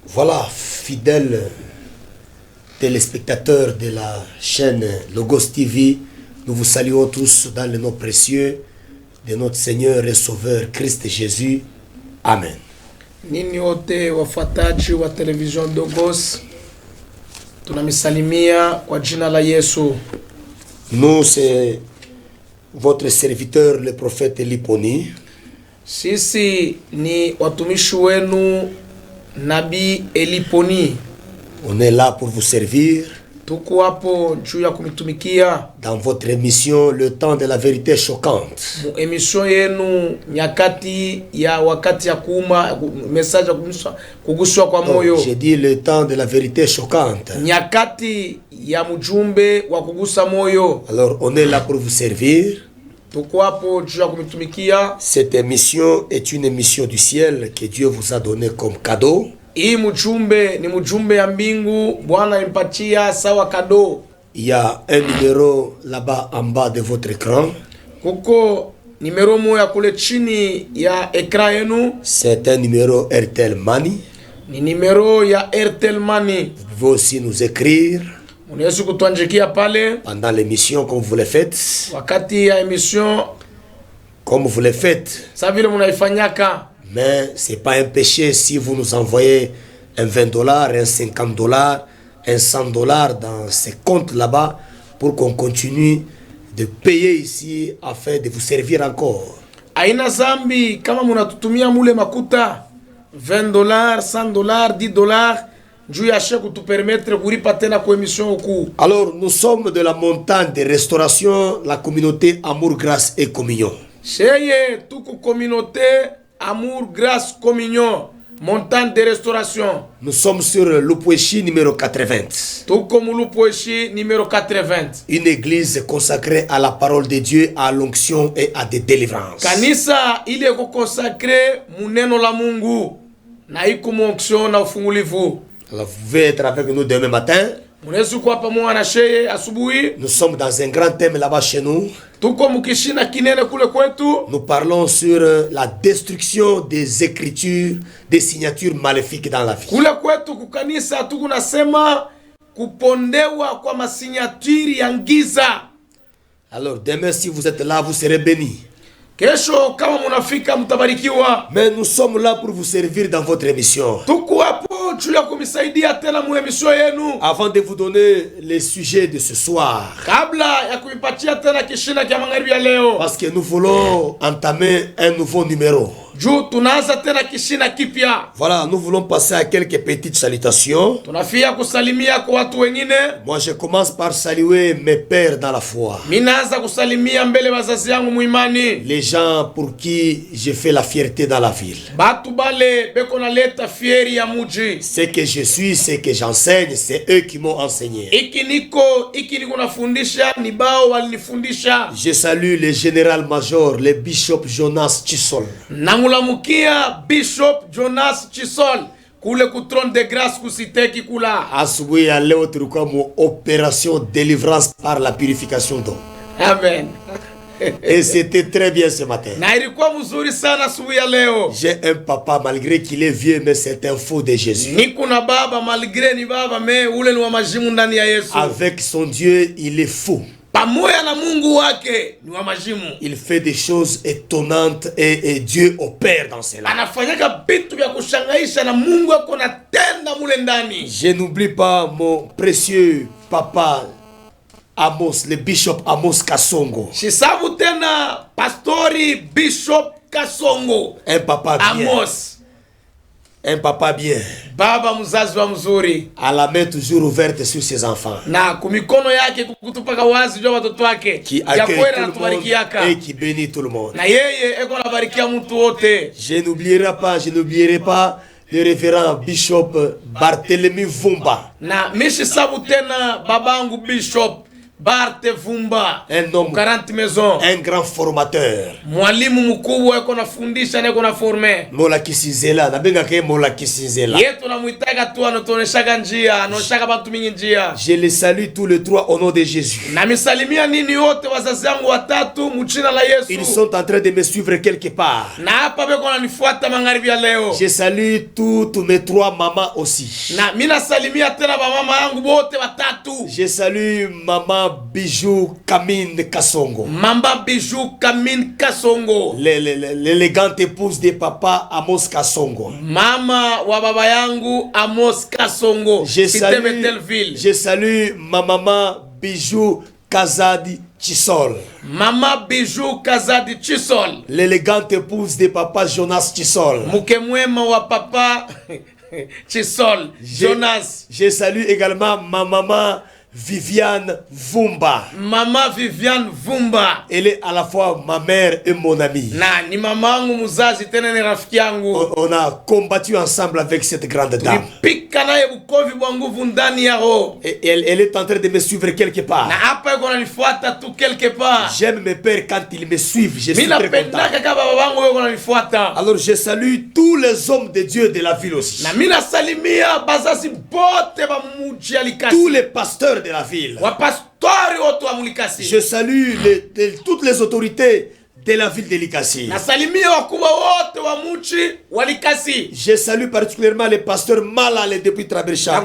Voilà, fidèles téléspectateurs de la chaîne Logos TV, nous vous saluons tous dans le nom précieux de notre Seigneur et Sauveur Christ Jésus. Amen. Nini wote wafuataji wa television Logos, tunamisalimia kwa jina la Yesu. Nous, c'est votre serviteur, le prophète Liponi. Sisi ni watumishi wenu Nabii Eliponi. On est là pour vous servir. Tuko hapo juu ya kumitumikia dans votre émission Le temps de la vérité choquante. Mu emission yenu nyakati ya wakati ya kuuma message kuguswa kwa moyo. J'ai dit le temps de la vérité choquante. Nyakati ya mjumbe wa kugusa moyo. Alors on est là pour vous servir. Tuko hapo juu ya kumitumikia. Cette émission est une émission du ciel que Dieu vous a donné comme cadeau. Hii mjumbe ni mjumbe ya mbingu Bwana alimpatia sawa kado. Il y a un numéro là-bas en bas de votre écran. Kuko numero moja kule chini ya ekran yenu. C'est un numéro Airtel Money. Ni numero ya Airtel Money. Vous pouvez aussi nous écrire unaweza kutuandikia pale pendant l'émission comme vous le faites. Wakati ya émission comme vous le faites. Sa vile munaifanyaka. Mais ce n'est pas un péché si vous nous envoyez un $20, un $50, un $100 dans ces comptes là-bas pour qu'on continue de payer ici afin de vous servir encore. Aina zambi kama munatutumia mule makuta $20, $100, $10 juu ya sheku tu permettre kulipa tena kwa émission huku. Alors nous sommes de la montagne de restauration, la communauté Amour, Grâce et Communion. Cheye tuku communauté Amour, Grâce, Communion, montagne de restauration. Nous sommes sur Lupweshi numéro 80. Lupweshi numéro 80. Une église consacrée à la parole de Dieu, à l'onction et à des délivrances. Kanisa ile ko consacré muneno la Mungu na iko onction na ufungulivu. Alors vous pouvez être avec nous demain matin. Nous sommes dans un grand thème là-bas chez nous. Nous parlons sur la destruction des écritures, des signatures maléfiques dans la vie. Alors demain, si vous êtes là, vous serez bénis. Mais nous sommes là pour vous servir dans votre émission. Avant de vous donner les sujets de ce soir, parce que nous voulons entamer un nouveau numéro. Voilà, nous voulons passer à quelques petites salutations. Moi, je commence par saluer mes pères dans la foi. Les gens pour qui je fais la fierté dans la ville. Ce que je suis, ce que j'enseigne, c'est eux qui m'ont enseigné. Je salue le général-major, le bishop Jonas Chisol. Bishop Jonas Chisol kule ku trône de grâce kusiteki kula. Asubuhi ya leo tulikuwa mu opération délivrance par la purification d'eau. Amen. Et c'était très bien ce matin. Na ilikuwa mzuri sana asubuhi ya leo. J'ai un papa malgré qu'il est vieux mais c'est un faux de Jésus. Niko na baba malgré ni baba mais ule ni wa majimu ndani ya Yesu. Avec son Dieu, il est fou. Pamoja na Mungu wake ni wa majimu. Il fait des choses étonnantes et Dieu opère dans cela. Anafanyaka vitu vya kushangaisha na Mungu ako na tenda mule ndani. Je n'oublie pas mon précieux papa Amos, le bishop Amos Kasongo. Shisabu tena pastori Bishop Kasongo. Un papa bien. Amos. Un papa bien. Baba mzazi wa mzuri. À la main toujours ouverte sur ses enfants. Na kumikono yake kutupaka wazi jua watoto wake. Qui accueille tout le monde et qui bénit tout le monde. Na yeye eko anabarikia mtu wote. Je n'oublierai pas le révérend bishop Barthélemy Vumba. Na mishi sabu tena babangu Bishop Barte Vumba, un homme, 40 maisons. un grand formateur. Mwalimu mkubwa yuko nafundisha na yuko na forme. Mola Kisinzela, nabenga ke Mola Kisinzela. Yetu namuitaga tu anotoneshaga njia, anoneshaga bantu mingi njia. Je les salue tous les trois au nom de Jésus. Na misalimia nini wote wazazi wangu watatu mchina la Yesu. Ils sont en train de me suivre quelque part. Na hapa beko nanifuata magharibi ya leo. Je salue toutes mes trois mamans aussi. Na mina salimia tena ba mama yangu wote watatu. Je salue maman Bijou Kamine Kasongo. Mamba Bijou Kamine Kasongo. L'élégante épouse de papa Amos Kasongo. Mama wa baba yangu Amos Kasongo. Je salue ma maman Bijou Kazadi Chisol. Mama Bijou Kazadi Chisol. L'élégante épouse de papa Jonas Chisol. Mke mwema wa papa Chisol. Jonas. Je salue également ma maman Viviane Vumba. Maman Viviane Vumba. Elle est à la fois ma mère et mon amie. Na ni mamangu muzazi tena ni rafiki yangu. On a combattu ensemble avec cette grande dame. Tulipika naye bukovi bwa nguvu ndani ya roho. Elle est en train de me suivre quelque part. Na hapa yuko ananifuata tu quelque part. J'aime mes pères quand ils me suivent. Je suis très content. Mina kaka baba wangu yuko ananifuata. Alors je salue tous les hommes de Dieu de la ville aussi. Na mina salimia bazazi bote ba muji alikasi. Tous les pasteurs de la ville. Je salue toutes les autorités de la ville de Likasi. Je salue particulièrement les pasteurs Malale depuis Trabecha.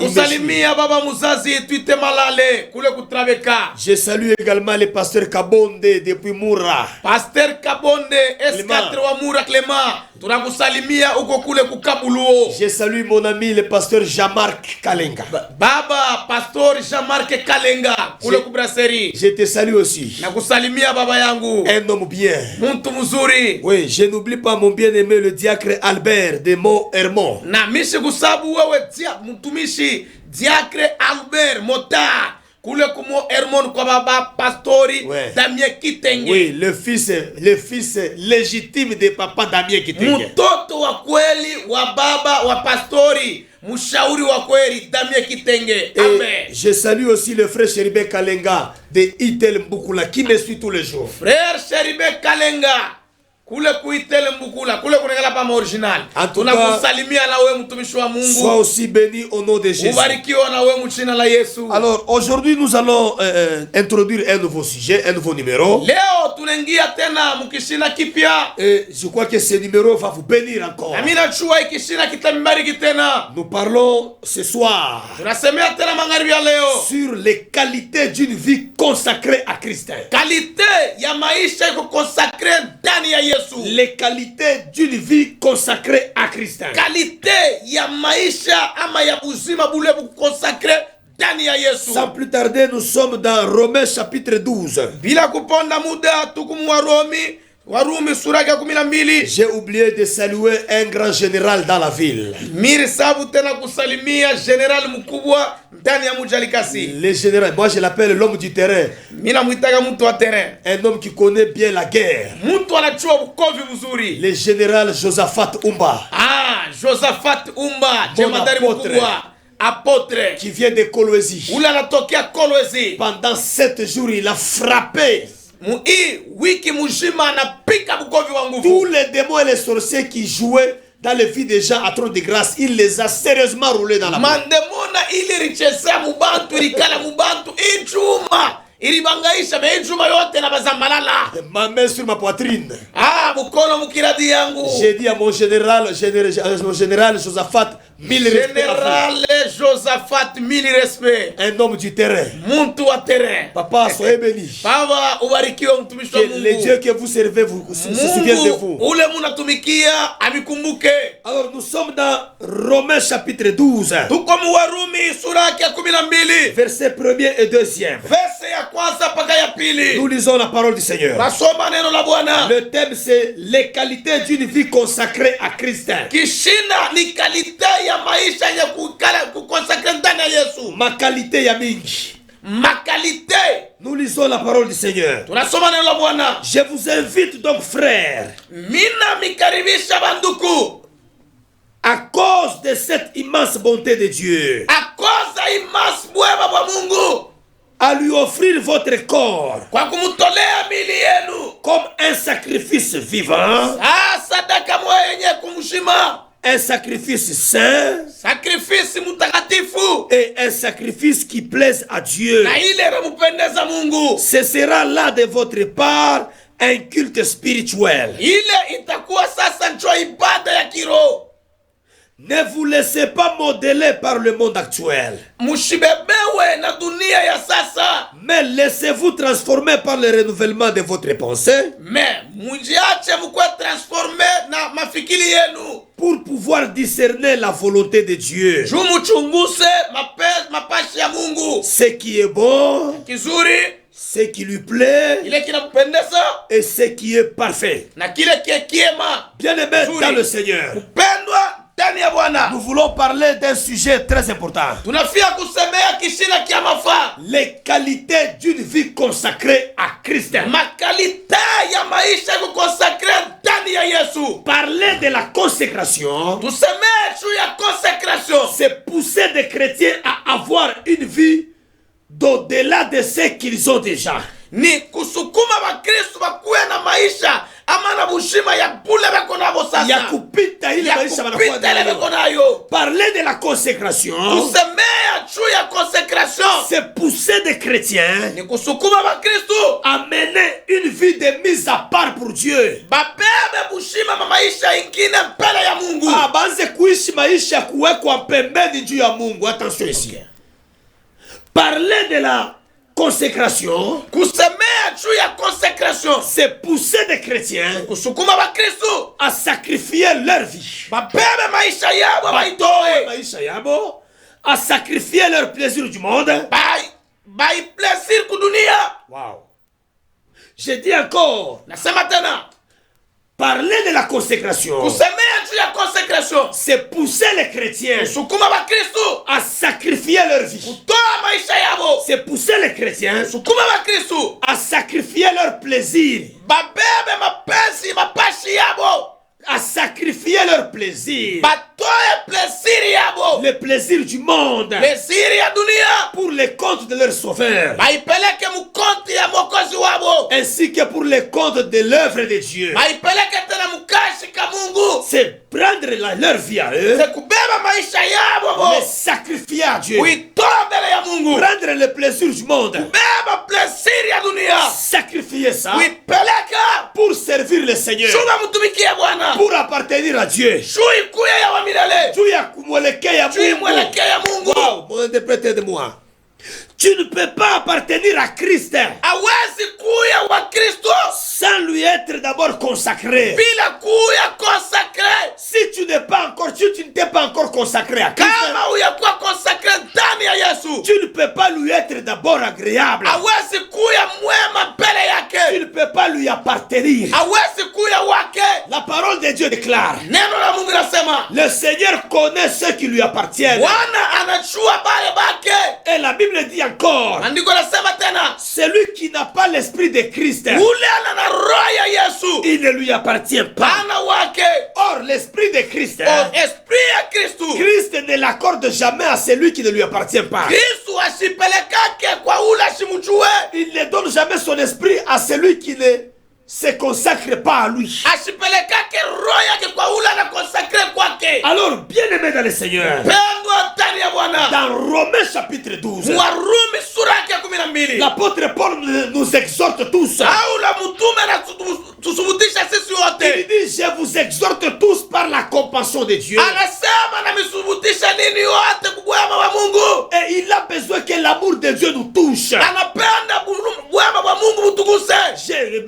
Je salue également les pasteurs Kabonde depuis Moura. Pasteur Kabonde S4 wa Moura Clément. Je salue mon ami le pasteur Jean-Marc Kalenga. Baba pasteur Jean-Marc Kalenga kule ku brasserie. Je te salue aussi. Nakusalimia baba yangu. Un homme bien. Muntu mzuri. Oui, je n'oublie pas mon bien-aimé le diacre Albert de Mont-Hermont. Na mishi kusabu wewe mtumishi diacre Albert Mota. Kule kumo Hermon kwa baba pastori Damien Kitenge. Oui, le fils légitime de papa Damien Kitenge. Mtoto wa kweli wa baba wa pastori, mshauri wa kweli Damien Kitenge. Amen. Je salue aussi le frère Cheribe Kalenga de Itel Mbukula qui me suit tous les jours. Frère Cheribe Kalenga kule kuitele Mbukula kule kunengala pa original. Tunakusalimia na wewe mtumishi wa Mungu. Sois aussi béni au nom de Jésus. Ubarikiwa na wewe mchina la Yesu. Alors aujourd'hui nous allons introduire un nouveau sujet, un nouveau numéro. Leo tunaingia tena mkishina kipya. Et je crois que ce numéro va vous bénir encore. Amina chua ikishina kitambariki tena. Nous parlons ce soir tunasemea tena magharibi ya leo sur les qualités d'une vie consacrée à Christ. Qualité ya maisha iko consacré ndani ya Yesu. Les qualités d'une vie consacrée à Christ. Qualité ya maisha ama ya uzima bule consacré ndani ya Yesu. Sans plus tarder, nous sommes dans Romains chapitre 12. Bila kuponda muda tukumu Warumi sura ya 12. J'ai oublié de saluer un grand général dans la ville. Miri sabu tena kusalimia general mkubwa ndani ya mji Likasi. Le général, moi je l'appelle l'homme du terrain. Mina muitaga mtu wa terrain. Un homme qui connaît bien la guerre. Mtu anachua bukovi mzuri. Le général Josaphat Umba. Ah, Josaphat Umba, jemadari mkubwa. Apôtre qui vient de Kolwezi. Ula anatokea Kolwezi. Pendant 7 jours, il a frappé. Tous les démons et les sorciers qui jouaient dans les vies des gens à trône de grâce, il les a sérieusement roulés dans la main. Ma main sur ma poitrine. J'ai dit à mon général Josaphat, 1000 respects. Un homme du terrain. Papa, soyez béni. Que les dieux que vous servez se souviennent de vous. Alors nous sommes dans Romains chapitre 12. Versets 1er et 2e. Nous lisons la parole du Seigneur. Le thème c'est les qualités d'une vie consacrée à Christ. Ma qualité ya mingi. Ma qualité. Nous lisons la parole du Seigneur. Je vous invite donc frères, à cause de cette immense bonté de Dieu, à lui offrir votre corps kwa kumtolea mili yenu comme un sacrifice vivant, sadaka moyo yenye kumshima, un sacrifice saint sakrifisi mtakatifu et un sacrifice qui plaise à Dieu. na ile inampendeza Mungu. Ce sera là de votre part un culte spirituel. Ile itakuwa sasa ndio ibada ya kiroho. Ne vous laissez pas modeler par le monde actuel, Mushibebewe na dunia ya sasa, mais laissez-vous transformer par le renouvellement de votre pensée me mujiache mukwe transforme na mafikiri yenu, pour pouvoir discerner la volonté de Dieu. juu muchunguse mapashi ya Mungu, Ce qui est bon, kizuri, ce qui lui plaît ile kinapendeza et ce qui est parfait. na kile kiema. Bien-aimés dans le Seigneur, Kupendwa ndani ya Bwana, nous voulons parler d'un sujet très important. tunafia kusemea kishina kia mafaa, Les qualités d'une vie consacrée à Christ. makalita ya maisha kukonsakre ndani ya Yesu. Parler de la consécration, Tusemee juu ya consecration, c'est pousser des chrétiens à avoir une vie d'au-delà de ce qu'ils ont déjà. ni kusukuma Wakristo bakuwe na maisha ama na bushima ya bule beko nabo sasa, Ya kupita ile ya maisha wanakuwa kupita ile beko nayo. nayo. Parler de la consécration, Tusemea juu ya consecration, c'est pousser des chrétiens ni kusukuma Wakristo à mener une vie de mise à part pour Dieu. babebe bushima ma maisha ingine mbele ya Mungu. Baanze kuishi maisha ya kuwekwa pembeni juu ya Mungu. Attention ici. Parler de la consécration, Kusemea juu ya consecration, c'est pousser des chrétiens kusukuma Wakristo à sacrifier leur vie. babebe maisha yabo Batoe baitoe, maisha yabo, à sacrifier leur plaisir du monde. bai plaisir kudunia. Wow. Je dis encore, Nasema tena, parler de la consécration, kusemea juu ya consecration, c'est pousser les chrétiens sukuma Wakristo à sacrifier leur vie. kutoa maisha yabo, C'est pousser les chrétiens sukuma Wakristo à sacrifier leur plaisir, babebe mapenzi mapashi yabo, à sacrifier leur plaisir, batoe plaisir yabo, le plaisir du monde, plaisir ya dunia pour les comptes de leur sauveur, baipeleke mukonti ya mokozi wabo, ainsi que pour les comptes de l'œuvre de Dieu. baipeleke tena mukashi ka Mungu. C'est prendre leur vie à eux, Se kubeba maisha yabo les sacrifier à Dieu, kuitoa mbele ya Mungu, prendre le plaisir du monde, beba plaisir ya dunia sacrifier ça kuipeleka pour servir le Seigneur, shuba mutumikie Bwana, pour appartenir à Dieu. shui kuya ya wa milele, Tu ya kumwelekea shui Mungu. mwelekea ya Mungu. Wow, mon interprète de moi. Tu ne peux pas appartenir à Christ Hawezi kuya wa Kristo sans lui être d'abord consacré. bila kuya consacré. Si tu n'es pas encore, si tu ne t'es pas encore consacré à Christ, Kama uyakuwa consacré ndani ya Yesu, tu ne peux pas lui être d'abord agréable. hawezi kuya mwema mbele Tu yake, ne peux pas lui appartenir. hawezi kuya wake. La parole de Dieu déclare, Neno la Mungu nasema le Seigneur connaît ceux qui lui appartiennent. Bwana anajua bale bake. Et la Bible dit encore, Andiko nasema tena, celui qui n'a pas l'esprit de Christ, ule ana na roho ya Yesu il ne lui appartient pas. ana wake. Or, l'esprit de Christ, O esprit ya Kristu, Christ ne l'accorde jamais à celui qui ne lui appartient pas. Kristu asipelekake kwa ule asimjue, Il ne donne jamais son esprit à celui qui ne se consacre pas à lui. asipelekake roho yake kwa ule anakonsakre kwake. Alors, bien-aimés dans le Seigneur, Pendwa ndani ya Bwana, dans Romains chapitre 12, Warumi sura yake ya 12, l'apôtre Paul nous exhorte tous. Paula mtume na tusubutisha sisi Il wote, dit, je vous exhorte tous par la compassion de Dieu. anasema na misubutisha nini wote kubwema wa Mungu. Et il a besoin que l'amour de Dieu nous touche. Anapenda bwema wa Mungu mutuguse.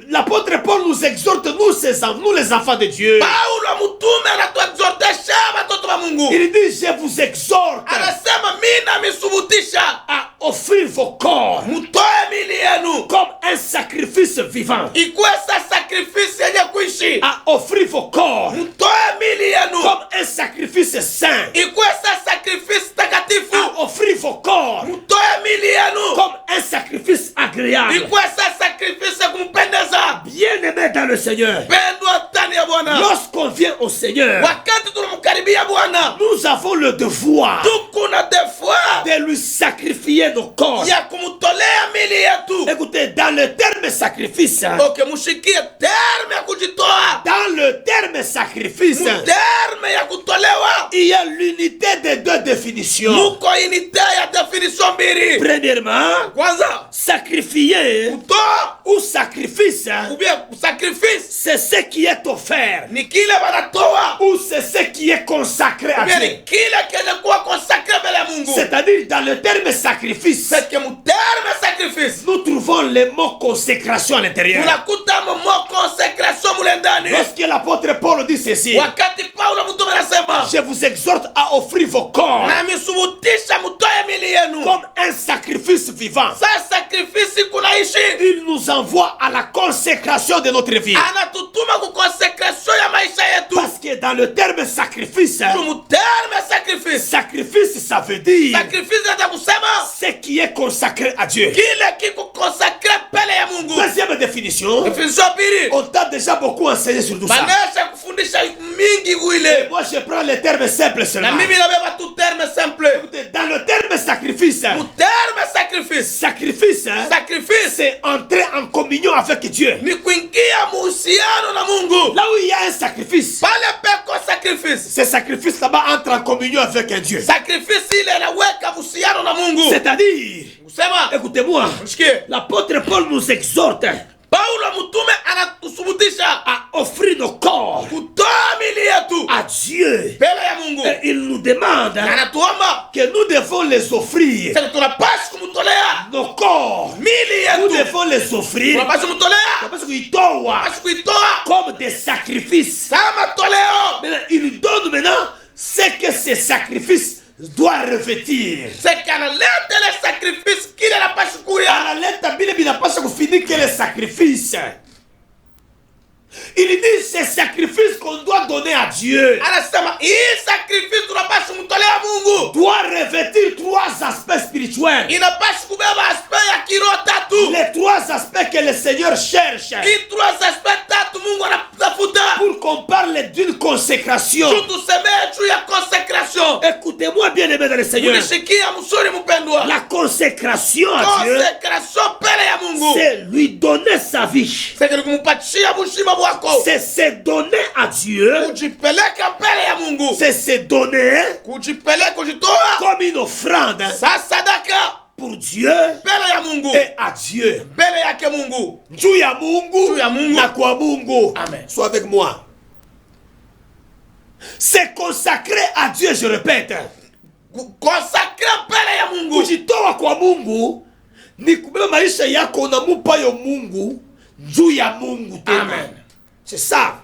L'apôtre Paul nous exhorte, nous les enfants de Dieu. Paulo mtume anatuexhortesha watoto wa Mungu, Il dit, je vous exhorte anasema mimi namisubutisha à offrir vos corps mutoe mili yenu comme un sacrifice vivant. ikuwe sa sakrifisi yenye kuishi, À offrir vos corps mutoe mili yenu comme un sacrifice saint. ikuwe sa sakrifisi takatifu, À offrir vos corps mutoe mili yenu comme un sacrifice agréable. ikuwe sa sakrifisi kumpendeza. Bien-aimés dans le Seigneur, Pendwa ndani ya Bwana, lorsqu'on vient au Seigneur, wakati tunamkaribia Bwana nous avons le devoir tuko kuna defoi de lui sacrifier nos corps. ya kumtolea mili yetu. Écoutez, dans le terme sacrifice, Okay, mushikie terme ya kujitoa, dans le terme sacrifice, terme ya kutolewa. il y a l'unité de deux définitions. Muko unité ya definition mbili. Premièrement, Kwanza, sacrifier kutoa ou sacrifice, ou bien sacrifice c'est ce qui est offert ni kile wanatoa, ou c'est ce qui est consacré à ou bien Dieu. ni kile kilikuwa consacré mbele ya Mungu. C'est-à-dire, dans le terme sacrifice, C'est que mu terme sacrifice nous trouvons le mot consécration à l'intérieur. tunakuta mo consécration mule ndani. Lorsque l'apôtre Paul dit ceci, Wakati Paulo mtume anasema, je vous exhorte à offrir vos corps na misubutisha mutoe mili yenu comme un sacrifice vivant. sa sacrifice kunaishi. Il nous envoie à la consécration de notre vie. Anatutuma ku consécration ya maisha yetu. Parce que dans le terme sacrifice, Mu terme sacrifice, sacrifice, ça veut dire sacrifice nata kusema ce qui est consacré à Dieu. kile kiko consacré mbele ya Mungu. Deuxième définition, Definition pili, on t'a déjà beaucoup enseigné sur tout ça. banesha kufundisha mingi kuile. Moi, je prends les termes simples Na seulement. mimi nabeba tu terme simple. Dans le terme sacrifice, Mu terme sacrifice, sacrifice, sacrifice c'est entrer en communion avec Dieu. ni kuingia muhusiano na Mungu. Là où il y a un sacrifice, Pale peko sacrifice, ce sacrifice là-bas entre en communion avec un Dieu. sacrifice ile inaweka muhusiano na Mungu. C'est-à-dire, Kusema, écoutez-moi, mshikie, l'apôtre Paul nous exhorte Paulo mtume anatusubutisha à offrir nos corps kutoa mili yetu à Dieu. mbele ya Mungu. Et il nous demande Na anatuomba que nous devons les offrir. sasa tunapaswa kumtolea Nos corps, mili nous yetu, devons les offrir tunapaswa kumtolea, parce qu'ils tombent tunapaswa kuitoa comme des sacrifices. kama toleo. Maintenant, il nous donne maintenant ce que ces sacrifices doivent revêtir. C'est kanaleta le sacrifice kile anapaswa kuya. Analeta bile binapaswa kufinir que les sacrifices. Il dit ces sacrifices qu'on doit donner à Dieu Anasema hii sacrifice tunapaswa kumtolea Mungu doit revêtir trois aspects spirituels. inapaswa kubeba aspect ya kiroho tatu. Les trois aspects que le Seigneur cherche Hii trois aspect tatu Mungu anatafuta pour qu'on parle d'une consécration. juu tusemee juu ya consecration. Écoutez-moi bien aimé dans le Seigneur. Unishikia msuri mpendwa, La consécration à Dieu, consecration mbele ya Mungu c'est lui donner sa vie. sasa ni kumpatia bushima bwako, C'est se donner à Dieu. kujipeleka mbele ya Mungu, C'est se donner kujipeleka, kujitoa comme une offrande sa sadaka pour Dieu mbele ya Mungu, et à Dieu. mbele yake Mungu. Juu ya Mungu Juu ya Mungu. na kwa Mungu. Amen. Sois avec moi. C'est consacré à Dieu, je répète. Consacre mbele ya Mungu. Kujitoa kwa Mungu ni kubeba maisha yako unamupa yo Mungu juu ya Mungu tena. Amen. C'est ça.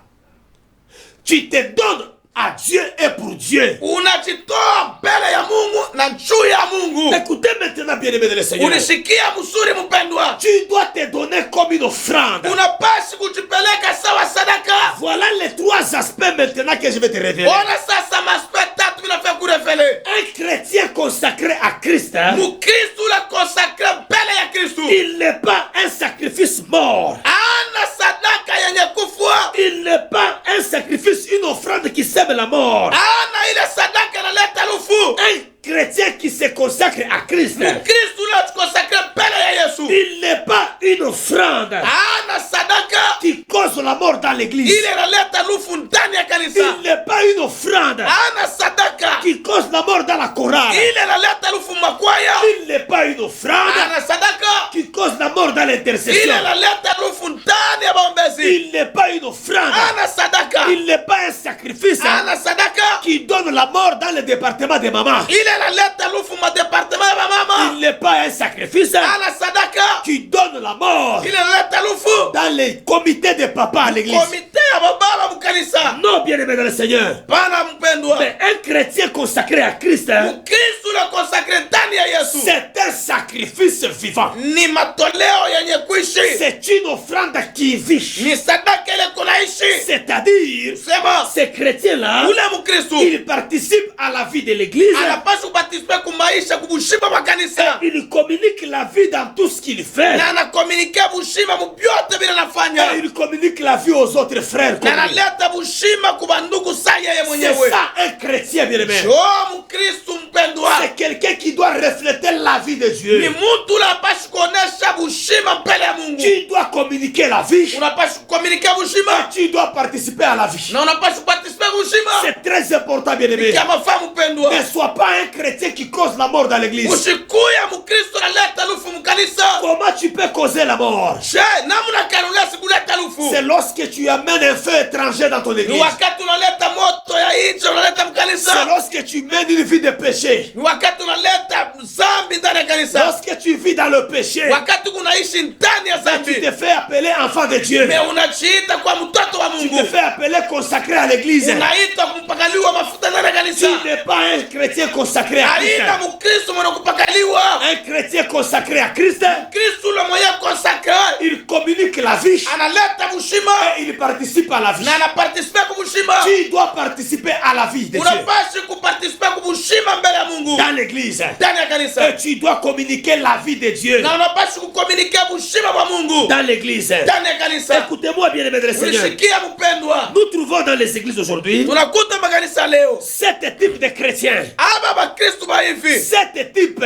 Tu te donnes à Dieu et pour Dieu. Unajitoa mbele ya Mungu na juu ya Mungu. Écoutez maintenant bien aimé de le Seigneur. Unishikia msuri mpendwa, Tu dois te donner comme une offrande. unapasi kujipeleka sawa sadaka. Voilà les trois aspects maintenant que je vais te révéler. Ona sasa maspect tatu vinafaa kurefele. Un chrétien consacré à Christ, hein, Mukristu la consacre mbele ya Kristu, il n'est pas un sacrifice mort. ana sadaka yenye kufua, Il n'est pas un sacrifice, une offrande qui sème la mort. ana ile sadaka inaleta lufu. Un chrétien qui se consacre à Christ, Mukristu la consacre mbele ya Yesu, il n'est pas une offrande ana sadaka qui cause la mort dans l'église. ile inaleta lufu ndani ya kanisa, Il n'est pas une offrande ana sadaka qui cause la mort dans la chorale. ile inaleta lufu makwaya, Il n'est pas une offrande ana sadaka qui cause la mort dans ile l'intercession. inaleta lufu ndani ya maombezi, Il n'est pas une offrande. ana sadaka, Il n'est pas un sacrifice ana sadaka qui donne la mort dans le département des mamans. ile inaleta lufu madepartement ya mama, Il n'est pas un sacrifice ana sadaka qui donne la mort ile inaleta lufu dans les comités de papa à l'église. komite ya bababa mukanisa. Non, bien aimé dans le Seigneur. Pana mpendwa, Mais un chrétien consacré à Christ, hein, Kristu la consacre ndani ya Yesu c'est un sacrifice vivant. ni matoleo yenye kuishi, C'est une offrande qui vit. ni sadaka ile kunaishi. C'est-à-dire, Sema ces chrétiens-là, ule mkristu ils participent à la vie de l'église. anapaswa kubatispe kumaisha kubushima makanisa, Il communique la vie dans tout ce qu'il fait. na anakomunike bushima mubyote bila Et nafanya, il communique la vie aux autres frères. na comme lui. analeta bushima kubandugu sa yeye C'est mwenyewe. ça ça un chrétien bien-aimé. jo mkristu mpendwa C'est quelqu'un qui doit refléter la vie de ni Dieu. mtu unapaswa kuonesha bushima mbele ya Mungu. Tu dois communiquer la vie. Unapaswa kukomunika bushima Tu dois participer à la vie. na unapaswa kupartisipe bushima. C'est très important, bien-aimé. Kama famu mpendwa, Ne sois pas un chrétien qui cause la mort dans l'église. usikuya mkristu analeta lufu mkanisa. Comment tu peux causer la mort? Je namna kanulia sikuleta lufu. C'est lorsque tu amènes un feu étranger dans ton Ni église. wakati unaleta moto ya nje unaleta C'est mkanisa. lorsque tu mènes une vie de péché. Ni wakati unaleta zambi ndani ya kanisa. Lorsque tu vis dans le péché, Wakati unaishi ndani ya tu zambi. te fais appeler enfant de Dieu. Me unajiita kwa mtoto wa Tu te Mungu. fais appeler consacré à l'église. Unaitwa kumpakaliwa mafuta ndani ya kanisa. Tu n'es pas un chrétien consacré à Christ. Haina mkristo mwenye kupakaliwa. Un chrétien consacré à Christ, Kristo ule mwenye konsakre il communique la vie analeta bushima et il participe à la vie. na anapartisipe kubushima. Tu dois participer à la vie de Dieu Unapaswa kupartisipe kubushima mbele ya Mungu dans l'église. ndani ya kanisa. Et tu dois communiquer la vie de Dieu Na unapaswa kukomunike bushima wa Mungu dans l'église. ndani ya kanisa. Écoutez-moi bien, mes Seigneur. Ulisikia mpendwa, Nous trouvons dans les églises aujourd'hui tunakuta makanisa leo 7 types de chrétiens. aba bakristu ba hivi 7 types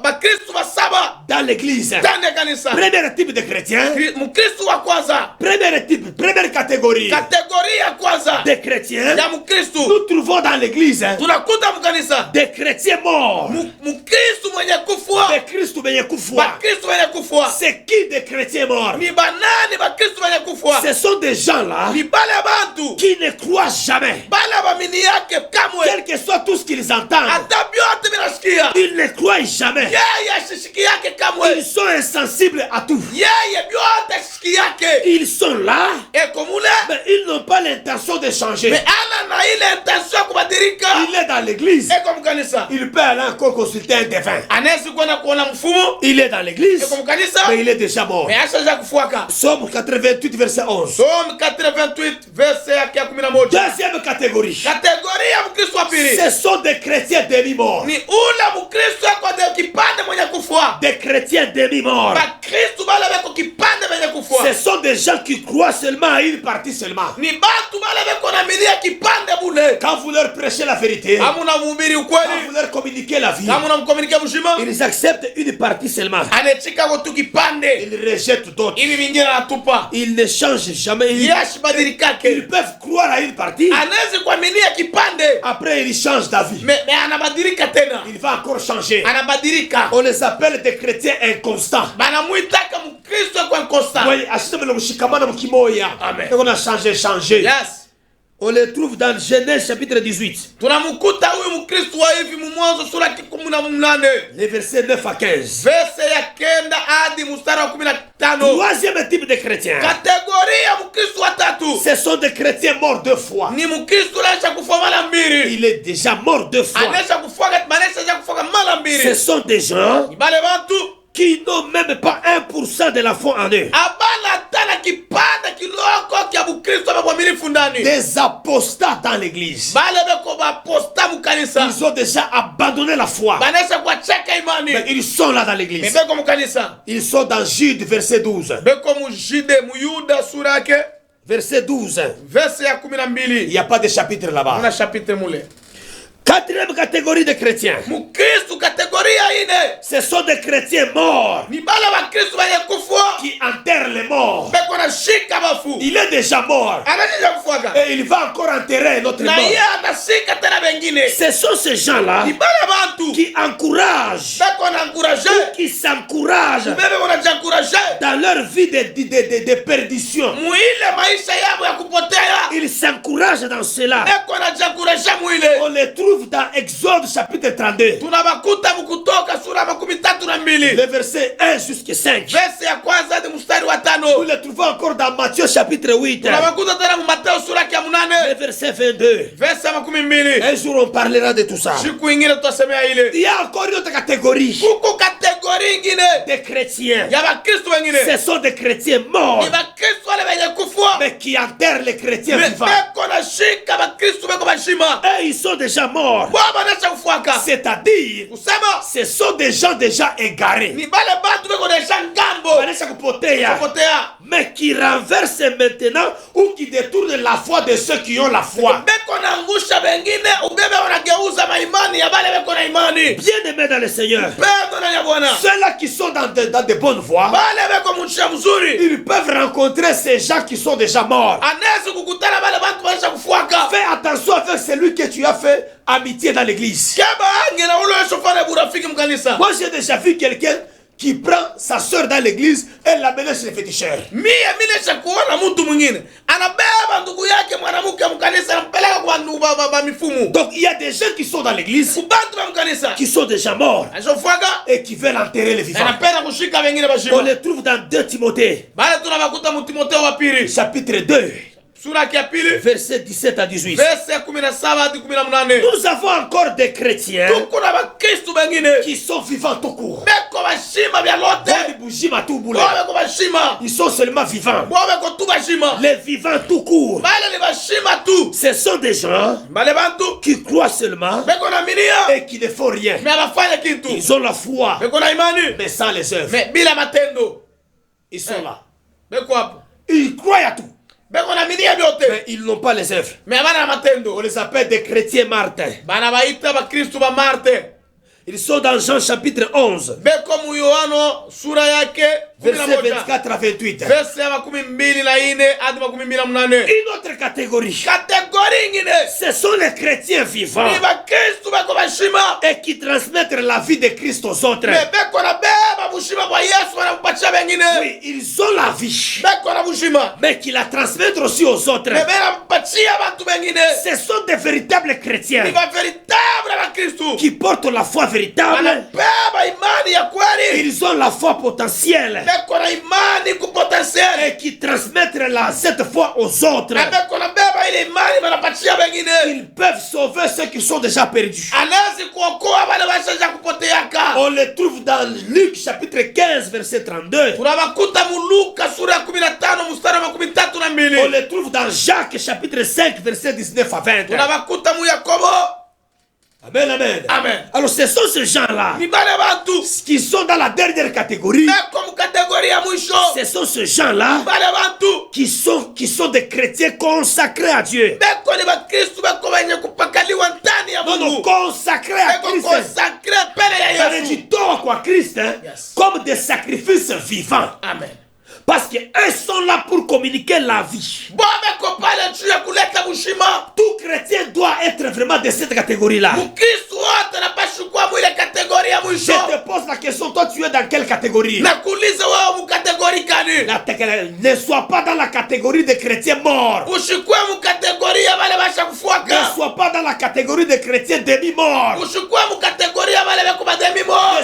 bakristu ba saba dans l'église. ndani ya kanisa. Premier type de chrétien. Mkristu wa kwanza, Premier type, première catégorie kategoria ya kwanza de chrétiens. ya mkristu, Nous trouvons dans l'église tunakuta mkanisa des chrétiens morts. mkristu mwenye kufua. De Christ mwenye kufua. Bakristu mwenye kufua C'est qui des chrétiens morts? ni banani? Bakristu mwenye kufua Ce sont des gens là ni bale bantu qui ne croient jamais. bale bamini yake kamwe, Quel que soit tout ce qu'ils entendent, hata vyote vinasikia ils ne croient jamais. yeye, ashishiki yake kamwe, Ils sont insensibles à tout. yeye vyote ashishiki yake Ils sont là, eko mule, mais ils n'ont pas l'intention de changer. me ana na ile intention ya kubadilika. Il est dans l'église. Eko mkanisa Il peut aller encore consulter un défunt. anawezi kwenda kuona mfumo. Il est dans l'église, Eko mkanisa mais il est déjà mort. me ashaja kufuaka. Psaume 88, verset 11. Somme 88 verse yake ya 11. Deuxième catégorie. Kategoria ya mkristo wa pili Ce sont des chrétiens demi-morts. ni ule mkristo ako de kipande mwenye kufua. Des chrétiens demi-morts. Bakristo bale beko kipande mwenye kufua Ce sont des gens qui croient seulement à une partie seulement. ni batu bale beko na milia kipande bule. Quand vous leur prêchez la vérité, quand Hamuna mhubiri vous ukweli, leur communiquez la vie, hamuna mkomunike bushima, ils acceptent une partie seulement. anechika gotu kipande Ils rejettent d'autres. hivi vingine anatupa. Ils ne changent jamais. Yashi badilikake, Ils peuvent croire à une partie. anawezi kuaminia kipande Après, ils changent d'avis. me anabadilika tena, Il va encore changer. anabadilika. On les appelle des chrétiens inconstants. Banamwitaka mkristo kwa constant. Oui, ashitamelo mshikamano mkimoya. Amen. Et on a changé. Yes. On les trouve dans Genèse chapitre 18, Tunamkuta huyu mkristo wa hivi Mwanzo sura ya 18 les versets 9 à 15. verse ya 9 hadi mstari wa 15. Troisième type de chrétien. Kategoria ya mkristo wa tatu Ce sont des chrétiens morts deux fois. ni mkristo anaisha kufa mara mbili. Il est déjà mort deux fois. Anaisha kufa mara Ce mbili. sont des gens Ni bale bantu qui n'ont même pas 1% de la foi en eux. abana tana kipanda kiloko kya mkristo wa mwaminifu ndani. Des apostats dans l'église. Bale beko baposta mkanisa. Ils ont déjà abandonné la foi. Banaisha kuacheka imani. Mais ils sont là dans l'église. Beko mkanisa. Ils sont dans Jude, verset 12. Beko mujide muyuda sura yake Verset 12. verse ya Il 12. n'y a pas de chapitre là-bas. Una chapitre mule. Quatrième catégorie de chrétiens. Mkristo kategoria ine Ce sont des chrétiens morts ni bale bakristo wenye kufua qui enterrent les morts. beko na shika bafu. Il est déjà mort. Anajija kufuaka Et il va encore enterrer notre na mort. yeye anashika tena bengine. Ce sont ces gens-là Ni bale bantu qui encouragent, beko na encourage qui s'encouragent bebe wanajiencourage dans leur vie de perdition. muile maisha yabo ya kupotea. Ils s'encouragent dans cela. Beko najiencourage On muile. les trouve dans Exode chapitre 32, Tunabakuta mkutoka sura 32 le verset 1 jusqu'à 5. verse ya kwanza hadi mstari wa Nous 5. les trouvons encore dans Matthieu chapitre 8, Tunabakuta tena mu Mateo sura ya le 8 verset 22. verse ya 12. Un jour on parlera de tout ça. Siku ingine tutasemea ile. Il y a encore une autre catégorie Kuko kategori ingine de chrétiens. ya bakristo wengine Ce sont des chrétiens morts, ni bakristo wale wenye kufua mais qui enterrent les chrétiens vivants. beko na shika bakristo beko bashima Et ils sont déjà morts. baba nasha kufuaka C'est-à-dire, kusema ce sont des gens déjà égarés. ni bale bantu beko na ngambo Wanaisha kupotea. kupotea. mais qui renverse maintenant ou qui détourne la foi de ceux qui ont la foi. Bien-aimés dans le Seigneur, ceux-là qui sont dans de bonnes voies, ils peuvent rencontrer ces gens qui sont déjà morts. Fais attention avec celui que tu as fait amitié dans l'église. Moi j'ai déjà vu quelqu'un qui prend sa soeur dans l'église et l'amène chez les féticheurs. Donc il y a des gens qui sont dans l'église, qui sont déjà morts et qui veulent enterrer les vivants. On les trouve dans 2 Timothée, chapitre 2. Verset 17 à 18. Nous avons encore des chrétiens qui sont vivants tout court. Ils sont seulement vivants. Les vivants tout court. Ce sont des gens qui croient seulement et qui ne font rien. Ils ont la foi, mais sans les œuvres. Ils sont là. Ils croient à tout, mais ils n'ont pas les œuvres. On les appelle des chrétiens martyrs. Ils sont dans Jean chapitre 11. Verset 24 à 28. Une autre catégorie. Ce sont les chrétiens vivants et qui transmettent la vie de Christ aux autres. Oui, ils ont la vie, mais qui la transmettent aussi aux autres. Ce sont des véritables chrétiens qui portent la foi véritable. Ils ont la foi potentielle et qui transmettent cette foi aux autres. Ils peuvent sauver ceux qui sont déjà perdus. On les trouve dans Luc chapitre 15 verset 32. On les trouve dans Jacques chapitre 5 verset 19 à 20. Amen, amen. Amen. Alors ce sont ces gens-là qui sont dans la dernière catégorie. Ce sont ces gens-là qui sont des chrétiens consacrés à Dieu. Non, consacrés à Christ. Ça veut dire quoi, Christ, comme des sacrifices vivants. Amen. Parce qu'eux sont là pour communiquer la vie. Tout chrétien doit être vraiment de cette catégorie-là. Je te pose la question, toi tu es dans quelle catégorie? Ne sois pas dans la catégorie des chrétiens morts. Ne sois pas dans la catégorie des chrétiens demi-morts. Ne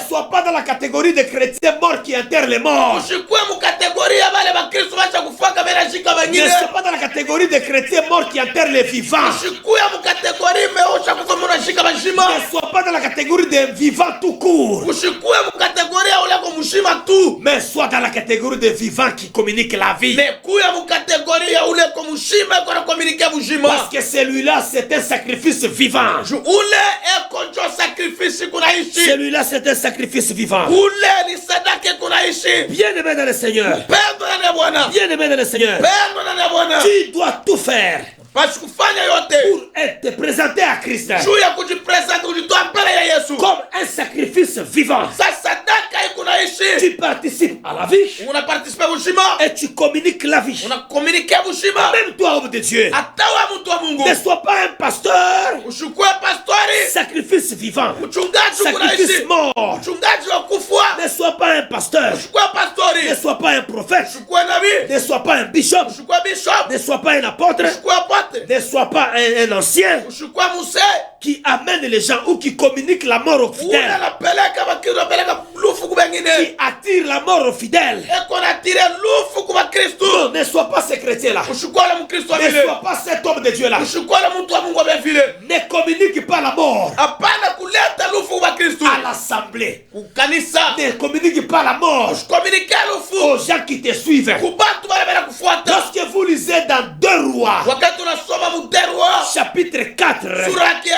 sois pas dans la catégorie des chrétiens morts qui enterrent les morts. Ne sois pas dans la catégorie des chrétiens morts qui enterrent les vivants. Ne sois pas dans la catégorie des vivants tout court. Mais sois dans la catégorie des vivants qui communiquent la vie. Parce que celui-là c'est un sacrifice vivant. Celui-là c'est un sacrifice vivant. Bien-aimé dans le Seigneur. Bien-aimé dans le Seigneur. Tu dois tout faire pour te présenter à Christ comme un sacrifice vivant. Tu participes à la vie et tu communiques la vie. Même toi, homme de Dieu, ne sois pas un pasteur sacrifice vivant, sacrifice mort. Ne sois pas un pasteur, ne sois pas un prophète, ne sois pas un bishop, ne sois pas un apôtre, ne sois pas un ancien qui amène les gens ou qui communique la mort aux fidèles, qui attire la mort aux fidèles. Non, ne sois pas ce chrétien-là. Ne sois pas cet homme de Dieu-là. Ne communique pas la mort à l'assemblée. Ne communique pas la mort aux gens qui te suivent. Lorsque vous lisez dans 2 Rois, chapitre 4, sura yake ya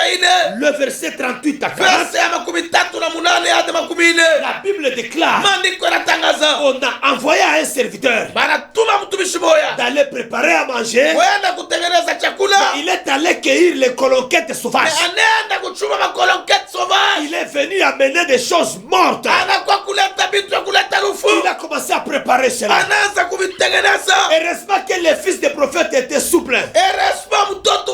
4 le verset 38 à 40, verse ya 38 hadi 40. la Bible déclare, Maandiko yanatangaza on a envoyé à un serviteur banatuma mtumishi moya d'aller préparer à manger. kwenda kutengeneza chakula. Il est allé cueillir les colonquettes sauvages. Anaenda kuchuma makolonketi sauvage. Il est venu amener des choses mortes. Anakuwa kuleta vitu ya kuleta lufu. Il a commencé à préparer cela. Anaanza kuvitengeneza. Heureusement que les fils des prophètes étaient souples. Heureusement mtoto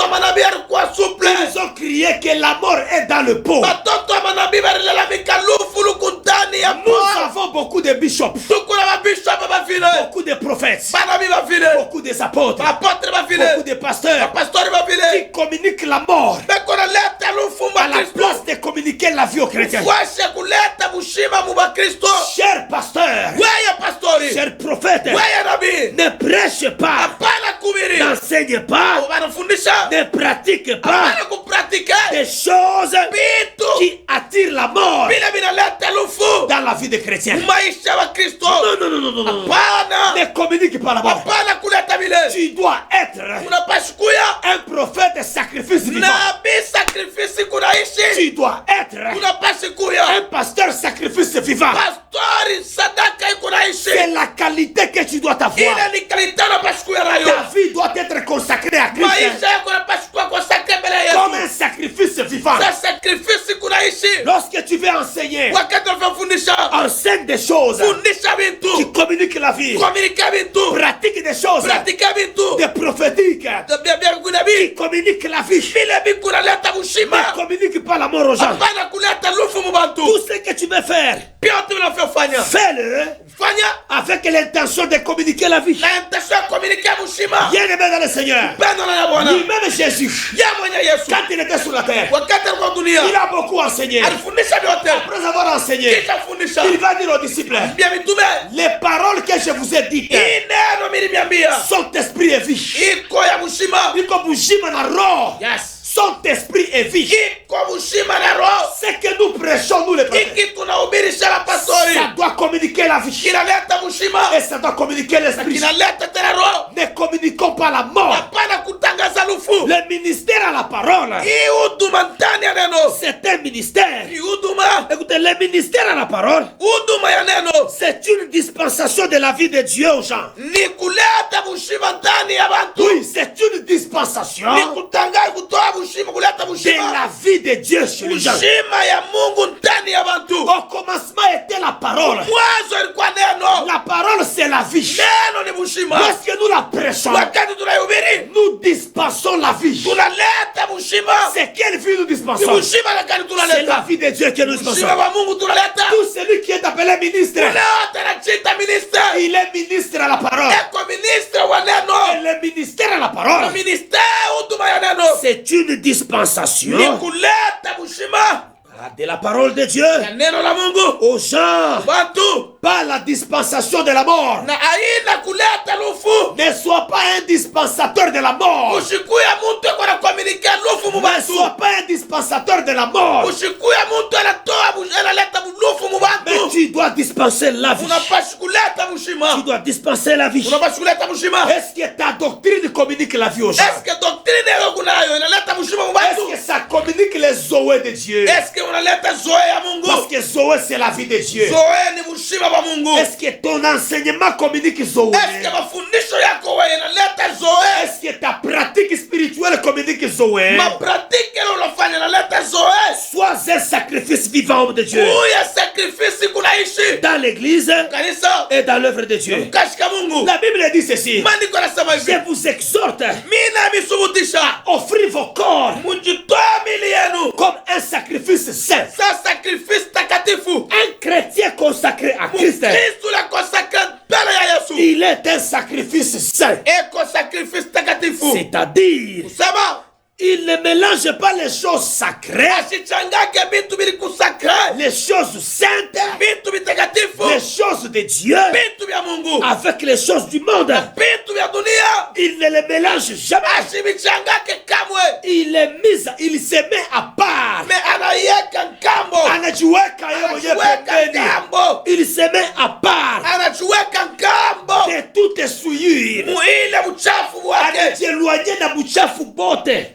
wa manabii alikuwa souple. Ils ont crié que la mort est dans le pot. Watoto wa manabii walilalamika lufu luku ndani ya Nous avons beaucoup de bishops, tuko na mabishop bavile, beaucoup de prophètes, banabii bavile, beaucoup des apôtres, apotre bavile, beaucoup de pasteurs pastori bavile qui communiquent la mort beko na leta lufu à mwa la Kristo. place de communiquer la vie aux chrétiens. Washe kuleta bushima mu Bakristo. Chers pasteurs, Wewe pastori, chers prophètes, wewe nabii, ne prêchez pas, hapana kubiri, n'enseignez pas, wanafundisha, ne pratiquez pas hapana kupratike des choses vitu qui attirent la mort bila vinaleta lufu dans la vie des chrétiens. maisha wa Kristo. Non. Hapana, Ne communique pas la mort. hapana kuleta vile. Tu dois être Unapaswa kuya un prophète de sacrifice vivant. nabii sacrifice kunaishi. Tu dois être Unapaswa kuya un pasteur sacrifice vivant. pastori sadaka kunaishi. C'est la qualité que tu dois avoir. Ile ni kalita unapaswa kuya nayo. Ta vie doit être consacrée à Christ Maisha yako unapaswa kuwa consacré mbele ya comme Yesu. un sacrifice vivant. Sa sacrifice kunaishi. Lorsque tu veux enseigner, Wakati unafundisha, enseigne des choses fundisha vitu, qui communiquent la vie. komunika vitu, Pratique des choses pratika vitu, des prophétiques bia kunabii qui communiquent la vie. vile vikunaleta Ne bushima. communique pas la mort aux gens. Hapana kuleta lufu mu bantu. Tout ce que tu veux faire, Pia watu vinafanya fais-le fanya avec l'intention de communiquer la vie. na intention ya komunika bushima. Bien-aimé dans le Seigneur, Pendo na Bwana. lui-même Jésus, Ya mwenye Yesu quand il était sur la terre, wakati alikuwa dunia il a beaucoup enseigné. alifundisha vyote. Après avoir enseigné, Kisha fundisha il va dire aux disciples, bia mitume, les paroles que je vous ai dites hii neno nilimiambia sont esprit et vie. iko ya bushima. Iko bujima na roho. Yes, Sont esprit et vie. iko bushima na roho. Ce que nous prêchons, nous les prophètes, Iki tunahubirisha la pastori ça doit communiquer la vie. kinaleta bushima, Et ça doit communiquer l'esprit. kinaleta tena roho. Ne communiquons pas la mort. Hapana kutangaza lufu. Le ministère à la parole, Hii huduma ndani ya neno, c'est un ministère. hii huduma, Écoutez, le ministère à la parole, huduma ya neno c'est une dispensation de la vie de Dieu aux gens. ni kuleta bushima ndani ya bantu. Oui, c'est une dispensation Ni kutangaza kutoa bushima, kuleta de bushima, la vie de Dieu chez les gens. bushima ya Mungu ndani ya bantu. Au commencement était la parole. Mwanzo ilikuwa neno, La parole, c'est la vie. neno ni bushima. Lorsque nous la prêchons, Wakati tunaihubiri nous dispensons la vie. tunaleta bushima. C'est quelle vie nous Ni dispensons? bushima lakini C'est la tunaleta vie de Dieu que nous bushima dispensons. wa Mungu tunaleta. Tout celui qui est appelé ministre, Ule wote anachita minister, il est ministre à la parole. eko minister wa Et neno. le ministère à la parole, Minister huduma ya neno c'est une dispensation ni kuleta bushima de la parole de Dieu ya neno la Mungu aux gens, bantu, pas la dispensation de la mort. na aina kuleta lufu. Ne sois pas un dispensateur de la mort. Ushikuya muntu eko anakomunike lufu mu Ne bantu. sois pas un dispensateur de la mort. Ushikuya muntu anatoa analeta lufu mu Mais bantu. tu dois dispenser la vie. Unapaswa kuleta Tu bushima, dois dispenser la vie. unapaswa kuleta bushima. Est-ce que ta doctrine communique la vie aux gens? Est-ce que doctrine yako kunayo inaleta bushima mu Est-ce bantu? que ça communique les zoé de Dieu? Est-ce que unaleta zoe ya Mungu? Parce que zoé, c'est la vie de Dieu. Zoe ni bushima wa Mungu. Est-ce que ton enseignement communique zoé? Est-ce que mafundisho yako wewe inaleta zoe? Est-ce que ta pratique spirituelle communique zoé? Mapratiki ile unafanya inaleta zoe? Sois un sacrifice vivant, homme de Dieu, Uya sacrifice kunaishi dans l'église kanisa et dans l'œuvre de Dieu. kashika Mungu. La Bible dit ceci. Maandiko yanasema Je hivi, vous exhorte mina misubutisha à offrir vos corps mujitoe mili yenu comme un sacrifice saint. sa sacrifice takatifu. Un chrétien consacré à Christ, Mkristo la consacre mbele ya Yesu il est un sacrifice saint. eko sacrifice takatifu. C'est-à-dire, Kusema il ne mélange pas les choses sacrées, asichangake vitu vili kusakre, les choses saintes, vitu vitakatifu, les choses de Dieu vitu vya Mungu, avec les choses du monde. vitu vya dunia. Il ne les mélange jamais. Asivichangake kamwe, Il se met à part. me anaiweka ngambo, Anajiweka yeye mwenyewe anajiweka pembeni. ngambo, Il se met à part anajiweka ngambo de toute souillure. muile uchafu wake. Anajiéloigner na buchafu bote.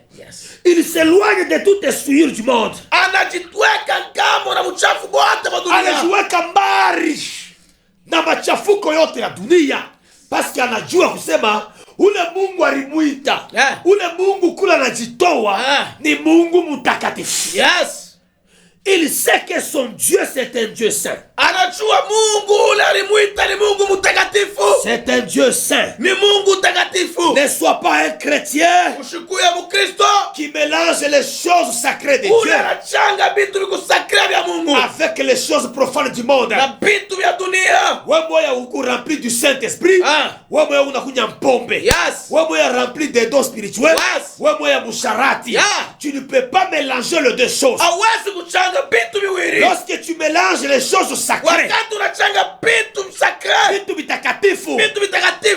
Il s'éloigne de toute souillure du monde. Anajitweka ngambo na mchafu wote wa dunia. Anajiweka mbali na machafuko yote ya dunia. Paski anajua kusema ule Mungu alimuita. Ule Mungu kula anajitoa ni Mungu mtakatifu. Yes. Il sait que son Dieu c'est un Dieu saint. Anajua Mungu ule alimuita ni Mungu mtakatifu. C'est un Dieu saint. Ni Mungu mtakatifu. Ne sois pas un chrétien Ushikuye Mkristo qui mélange les choses sacrées de Dieu anachanga vitu vikusakra vya Mungu avec les choses profanes du monde. na vitu vya dunia. Wewe moya uko rempli du Saint-Esprit. Wewe moya unakunya mpombe. Yes. Wewe moya rempli des dons spirituels. Yes. Wewe moya musharati. Tu ne peux pas mélanger les deux choses. Hawezi kuchanga vitu viwili. Lorsque tu mélanges les choses sacrées, wakati unachanga vitu sacré, vitu vitakatifu,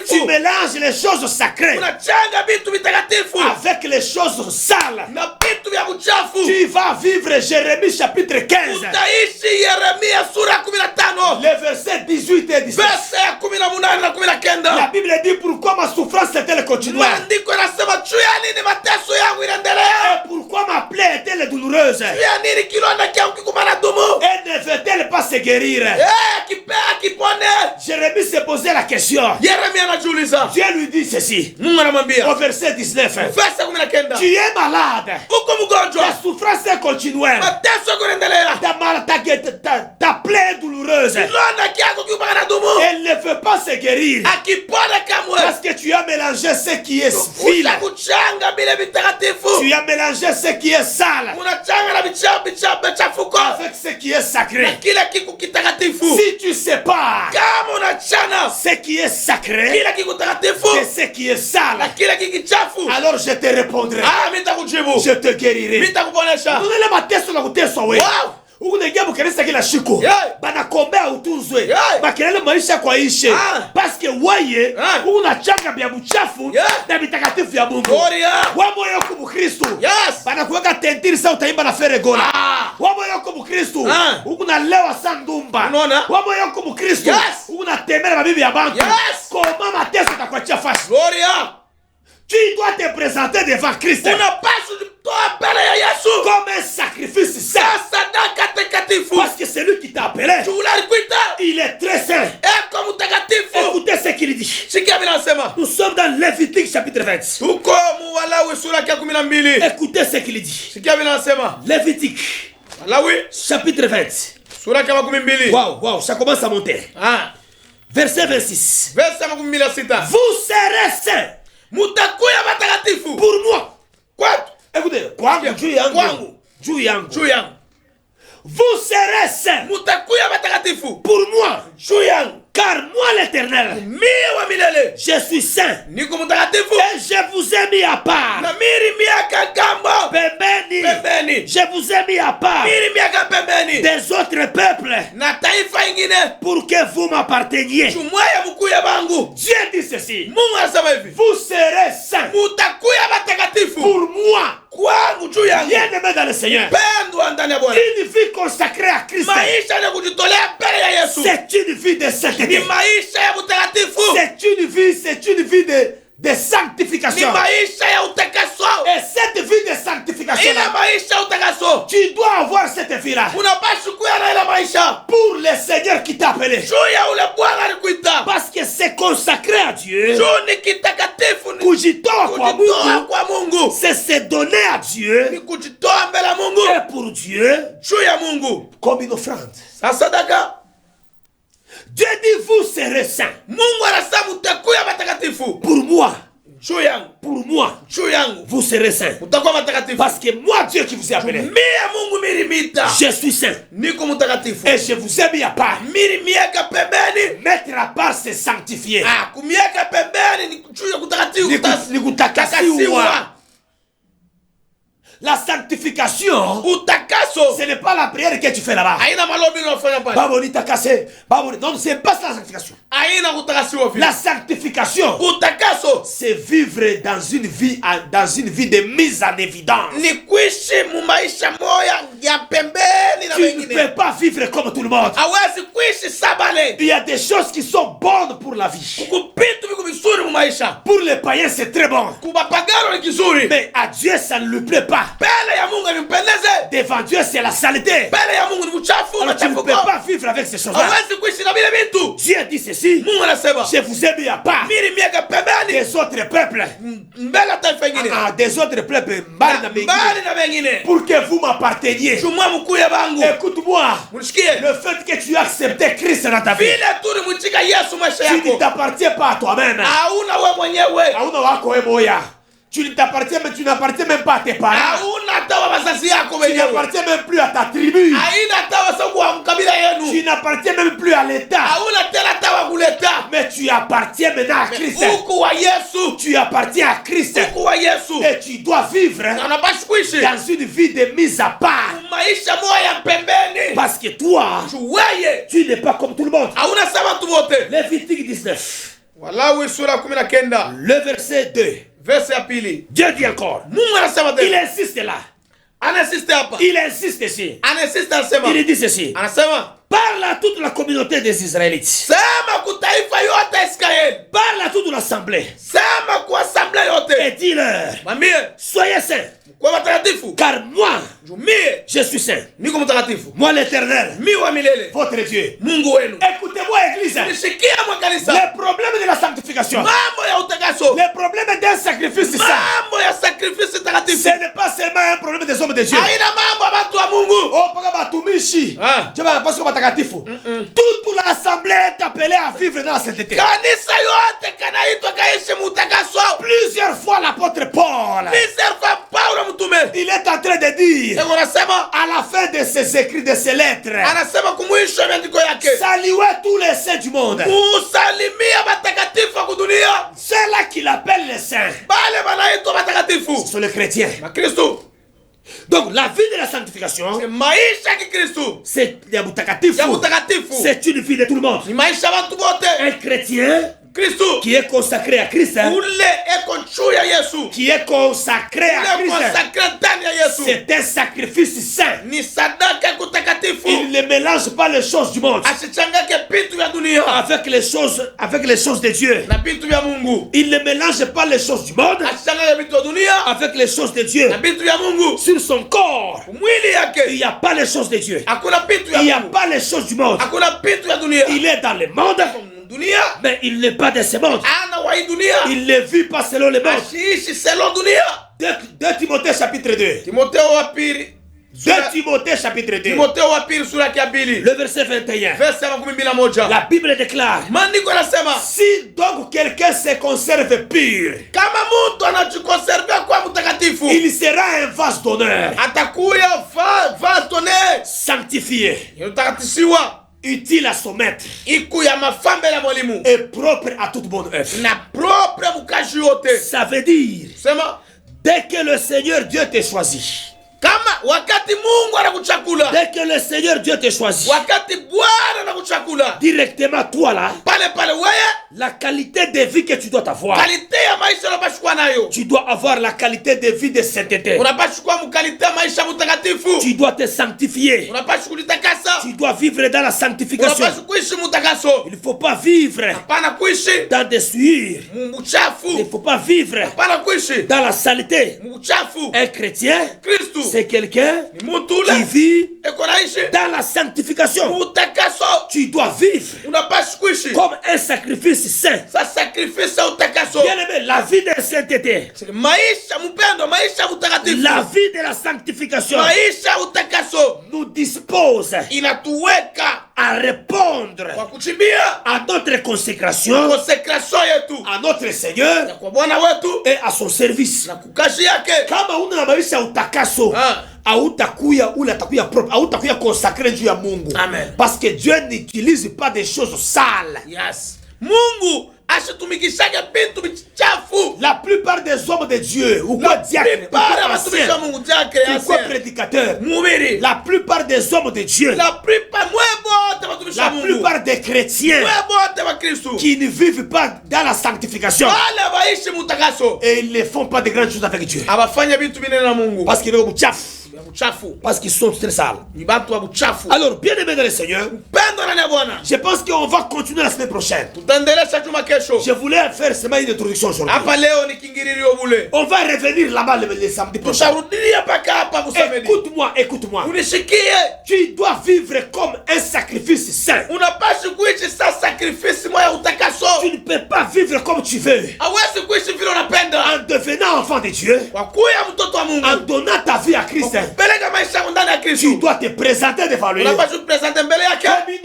tu mélanges les choses sacrées unachanga vitu vitakatifu avec les choses sales, na vitu vya uchafu. Tu vas vivre Jérémie chapitre 15. Utaishi Yeremia sura 15. Les versets 18 et 19. Verset 18 na 19. La Bible dit pourquoi ma souffrance est-elle continuelle? Maandiko yanasema juu ya nini mateso yangu inaendelea? Et pourquoi ma plaie est-elle douloureuse? Juu ya nini kilonda changu kikumana dumu? Et ne veut-elle pas se guérir? Kipea kipone. Jérémie se posait la question. Yeremia anajiuliza. Dieu lui dit ceci. Mungu anamwambia. Au verset 19. Verset 19. Tu es malade. Uko mgonjwa. La souffrance est continuelle. Mateso yako inaendelea. Ta plaie est douloureuse. Kilonda changu kikumana dumu. Elle ne veut pas se guérir. Akipone kamwe. Parce que tu as mélangé ce qui est vil. Tu as mélangé ce qui est sale avec ce qui est sacré. Si tu sépares ce qui est sacré et ce qui est sale, alors je te répondrai. Je te guérirai. Ukunengia mkanisa kila siku banakombea utunzwe makelele maisha kwa ishe paske waye unachanga bya buchafu na bitakatifu vya Mungu. Wewe moyo kwa Mkristo banakuweka tentiri sa utaimba na feregola. Wewe moyo kwa Mkristo ukunalewa sandumba. Wewe moyo kwa Mkristo unatemela mabibi ya bantu. Koma mateso takuachia fashi. Tu dois te présenter devant Christ comme un sacrifice saint. Parce que c'est lui qui t'a appelé. Il est très saint. Écoutez ce qu'il dit. Nous sommes dans Lévitique chapitre 20. Écoutez ce qu'il dit. Lévitique chapitre 20. Wow, ça commence à monter. Verset 26. Vous serez saints pour moi. Écoutez, vous serez saints pour moi. Car moi l'Éternel, je suis saint et je vous ai mis à part. Pembeni, je vous ai mis à part des autres peuples pour que vous m'apparteniez. Dieu dit ceci. Vous serez saints pour moi. Bien-aimé dans le Seigneur, une vie consacrée à Christ, c'est une vie de sainteté. C'est une vie de sanctification. Et cette vie de sanctification, tu dois avoir cette vie-là pour le Seigneur qui t'a appelé. Parce que c'est consacré à Dieu. C'est se donner à Dieu et pour Dieu comme une offrande. Dieu dit vous serez saints pour moi. Pour moi, vous serez saints. Parce que moi, Dieu qui vous ai appelé, je suis saint. Et je vous ai mis à part. Mettre à part, c'est sanctifier. La sanctification, utakaso ce n'est pas la prière que tu fais là-bas. haina malombi unafanya pale. Baboni takase, baboni. Non, c'est pas ça la sanctification. Haina kutakasiwa vile. La sanctification, Utakaso c'est vivre dans une vie de mise en évidence. ni kuishi mu maisha moya ya pembeni na Tu ne wengine. peux pas vivre comme tout le monde. Hawezi kuishi sabale. Il y a des choses qui sont bonnes pour la vie. Kupitu viku vizuri mu maisha. Pour les païens, c'est très bon. Kubapagano ni kizuri. Mais à Dieu, ça ne lui plaît pas. Mbele ya Mungu nimpendeze. Devant Dieu, c'est la saleté. Mbele ya Mungu ni uchafu na Alors tu ne peux chafuko. pas vivre avec ces choses-là. Hawezi kuishi na vile vitu. Dieu dit ceci. Mungu anasema, Je vous ai mis à part mimi miaka pembeni des autres peuples. mbele ya taifa ingine. Des autres peuples. Mbali na mengine. Mbali na wengine. Pour que vous m'apparteniez. Chumwa mkuye bangu. Écoute-moi. Munisikie. Le fait que tu as accepté Christ dans ta vie, Vile tu ni mchika Yesu maisha tu ne yako. t'appartiens pas à toi-même. Hauna wewe mwenyewe. Hauna wako wewe moya. Tu ne t'appartiens, mais tu n'appartiens même pas à tes parents. Hauna hata wa wazazi yako Tu wenyewe. n'appartiens même plus à ta tribu. Haina hata wasabu wa mkabila yenu. Tu n'appartiens même plus à l'État. Hauna tena hata wa kuleta. Mais tu appartiens maintenant à Christ. Huku wa Yesu. Tu appartiens à Christ. Huku wa Yesu. Et tu dois vivre Na unapaswa kuishi dans une vie de mise à part. maisha moya pembeni. Parce que toi, Tuweye. tu n'es pas comme tout le monde. Hauna sama tu wote. Lévitique 19, Walawi sura 19. le verset 2. Verse ya pili. Dieu dit encore. Mungu anasema Il tena. insiste là. Anasiste hapa. Il insiste ici. Anasiste anasema. Il dit ceci. Anasema. Parle à toute la communauté des Israélites. Sema kutaifa yote ya Israeli. Parle à toute l'assemblée. Sema kwa assemblée Et yote. dis-leur, Mwambie soyez saints. kwa watakatifu. Car moi, Mie je suis saint. niko mtakatifu. Moi l'éternel, Mi wa milele. votre Dieu. Mungu wenu. Écoutez-moi, église. Nishikia mwa kanisa. Le problème de la sanctification, Mambo ya utakaso. le problème d'un sacrifice, c'est ça. Mambo ya sacrifice takatifu. Ce n'est pas seulement un problème des hommes de Dieu. Haina mambo ya watu wa Mungu. Oh, paka batumishi. Ah. Je vais passer comme takatifu. Toute l'assemblée est appelée à vivre dans la sainteté. Kanisa yote kanaitwa kaishi mutakaso. Plusieurs fois l'apôtre Paul, Plusieurs fois Paulo mtume. il est en train de dire, Eko anasema à la fin de ses écrits, de ses lettres, anasema kumwisho ya maandiko yake. saluez tous les saints du monde. Musalimia matakatifu wa kudunia. Ceux-là qu'il appelle les saints, Bale banaitwa ce matakatifu. sont les chrétiens. Makristo. Donc la vie de la sanctification, Maisha ya Kikristo. c'est ya mutakatifu. Ya mutakatifu. C'est une vie de tout le monde. Ni maisha ya watu wote. Un chrétien Kristo. qui est consacré à Christ, hein, Ule eko juu ya Yesu. qui est consacré à Ule Christ, consacré ndani ya Yesu. c'est un sacrifice saint. Ni sadaka ya kutakatifu. Il ne mélange pas les choses du monde Asichangake vitu vya dunia avec les choses de Dieu. na vitu vya Mungu. Il ne mélange pas les choses du monde Asichangake vitu vya dunia avec les choses de Dieu. na vitu vya Mungu. Sur son corps, Mwili il yake n'y a pas les choses de Dieu. hakuna vitu vya Il n'y a Mungu. pas les choses du monde. Hakuna vitu vya dunia. Il est dans le monde, Dunia mais il n'est pas de ce monde. ana wa hii dunia. Il ne vit pas selon le monde. Ashiishi selon dunia. 2 Timothée chapitre 2. Timotheo wa pili. 2 Timothée chapitre 2. Timotheo wa pili sura ya pili. Le verset 21. Verse ya 21. La Bible déclare, Maandiko yanasema si donc quelqu'un se conserve pur, kama mtu anajikonservia kwa mtakatifu il sera un vase d'honneur, atakuya vatone sanctifié, utakatisiwa utile à son maître iku ya mafambe ya mwalimu et propre à toute bonne œuvre. na propre mukaji yote. Ça veut dire, Sema dès que le Seigneur Dieu te choisit, kama wakati Mungu anakuchakula, dès que le Seigneur Dieu te choisit, wakati Bwana anakuchakula, directement toi là, pale pale wewe la qualité de vie que tu dois avoir, kalite ya maisha unapaswa kuwa nayo. tu dois avoir la qualité de vie de sainteté. Unapaswa kuwa mkalite ya maisha mtakatifu. Tu dois te sanctifier. Unapaswa kujitakasa. Tu dois vivre dans la sanctification. Unapaswa kuishi mutakaso. Il ne faut pas vivre Hapana kuishi dans des souillures. Il ne muchafu. faut pas vivre Hapana kuishi dans la saleté. muchafu. Un chrétien, Kristo c'est quelqu'un ni mtu qui ule vit eko naishi dans la sanctification. mutakaso. Tu dois vivre Unapaswa kuishi comme un sacrifice saint. sa sacrifice ya utakaso. Bien aimé, la vie de sainteté, Maisha mpendo, maisha mtakatifu. la vie de la sanctification Maisha utakaso nous dispose inatuweka à répondre kwa kuchimbia à notre consécration, konsekrasio yetu à notre Seigneur kwa Bwana wetu et à son service. na kukazi yake. Kama una maisha ya utakaso, Ah. hautakuya ule atakuya propre, hautakuya consacré juu ya Mungu. Amen. Parce que Dieu n'utilise pas des choses sales. Yes. Mungu asitumikishake vitu vichafu. La plupart des hommes de Dieu, ou quoi diacre, ou quoi ancien, ou quoi prédicateur, la plupart des hommes de Dieu, la plupart des chrétiens qui ne vivent pas dans la sanctification, et ils ne font pas de grandes choses avec Dieu. Parce qu'ils ont parce qu'ils sont très sales. Alors, bien aimé dans le Seigneur, je pense qu'on va continuer la semaine prochaine. Je voulais faire seulement une introduction aujourd'hui. On va revenir là-bas le samedi prochain. Écoute-moi, écoute-moi. Tu dois vivre comme un sacrifice saint. Tu ne peux pas vivre comme tu veux. En devenant enfant de Dieu, en donnant ta vie à Christ, tu dois te présenter devant lui comme une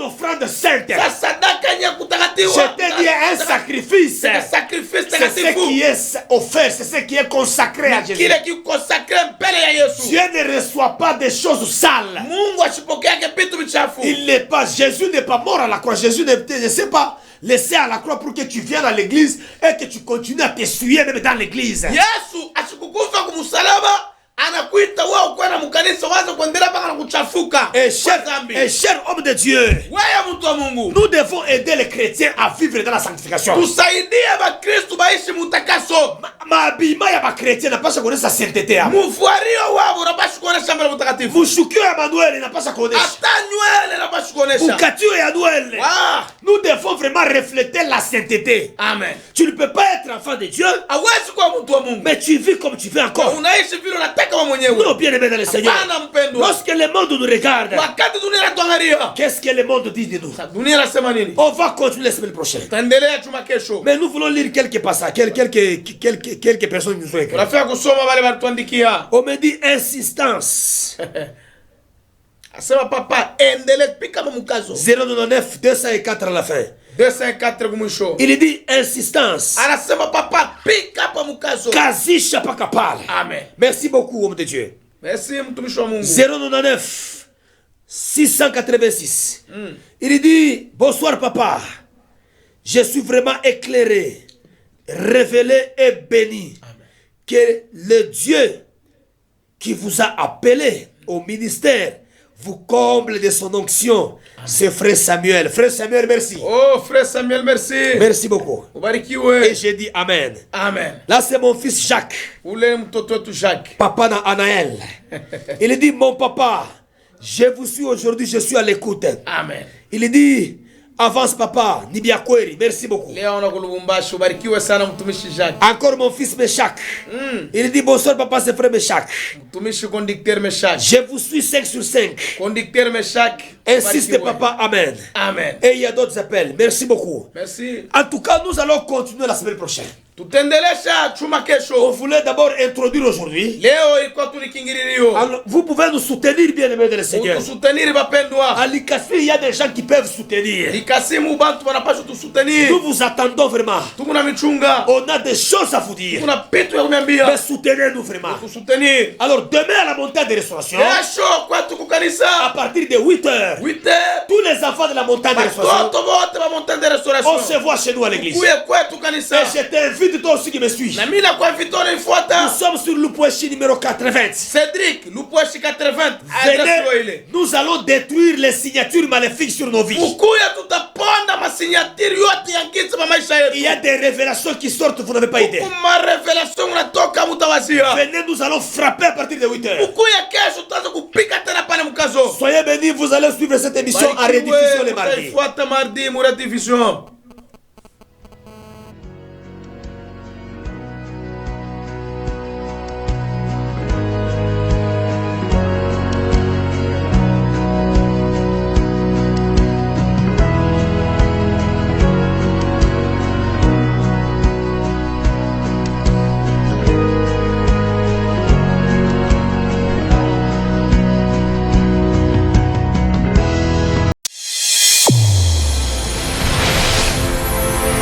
offrande sainte. Je te dis un sacrifice. C'est ce qui est offert, c'est ce qui est consacré à Jésus. Dieu ne reçoit pas des choses sales. Jésus n'est pas mort à la croix. Jésus ne s'est pas laissé à la croix pour que tu viennes à l'église et que tu continues à t'essuyer même dans l'église. Et cher homme de Dieu, nous devons aider les chrétiens à vivre dans la sanctification. M'habillement ya ba chrétien n'a pas connaître sa sainteté. Mushukio ya Manuel n'a pas connaître. Bukatio ya Manuel. Nous devons vraiment refléter la sainteté. Amen. Tu ne peux pas être enfant de Dieu, mais tu vis comme tu veux encore. Non, bien aimé dans le Seigneur. Lorsque le monde nous regarde, qu'est-ce que le monde dit de nous? On va continuer la semaine prochaine. Mais nous voulons lire quelques passages, quelques personnes qui nous ont écrit. On me dit insistance. 099 204 à la fin. 204 il dit insistance. Kazisha pakapala. Amen. Merci beaucoup, homme de Dieu. Merci, mtumishi wa Mungu. 099 686. Il dit bonsoir papa. Je suis vraiment éclairé, révélé et béni. Amen. Que le Dieu qui vous a appelé au ministère vous comble de son onction. C'est frère Samuel. Frère Samuel, merci. Oh, frère Samuel, merci. Merci beaucoup. Et j'ai dit Amen. Amen. Là, c'est mon fils Jacques. Jacques. Papa Anaël. Il dit, mon papa, je vous suis aujourd'hui, je suis à l'écoute. Amen. Il dit, avance papa, Nibiakweri, merci beaucoup. Encore mon fils Meshach. Il dit bonsoir papa, c'est frère Meshach. Je vous suis 5 sur 5. Conducteur Meshach. Insiste papa, Amen. Amen. Et il y a d'autres appels. Merci beaucoup. Merci. En tout cas, nous allons continuer la semaine prochaine. On voulait d'abord introduire aujourd'hui. Alors, vous pouvez nous soutenir, bien aimés de le Seigneur. À l'Ikasi, il y a des gens qui peuvent soutenir. Nous vous attendons vraiment. On a des choses à vous dire. Mais soutenez-nous vraiment. Alors demain à la montagne de restauration, à partir de 8h, tous les enfants de la montagne de restauration, on se voit chez nous à l'église. Et je t'invite toi aussi qui me suis. Nous sommes sur Lupweshi numéro 80. Cédric, Lupweshi 80. Venez, nous allons détruire les signatures maléfiques sur nos vies. Il y a des révélations qui sortent, vous n'avez pas idée. Venez, nous allons frapper à partir de 8h. Soyez bénis, vous allez suivre cette émission en rediffusion les mardis.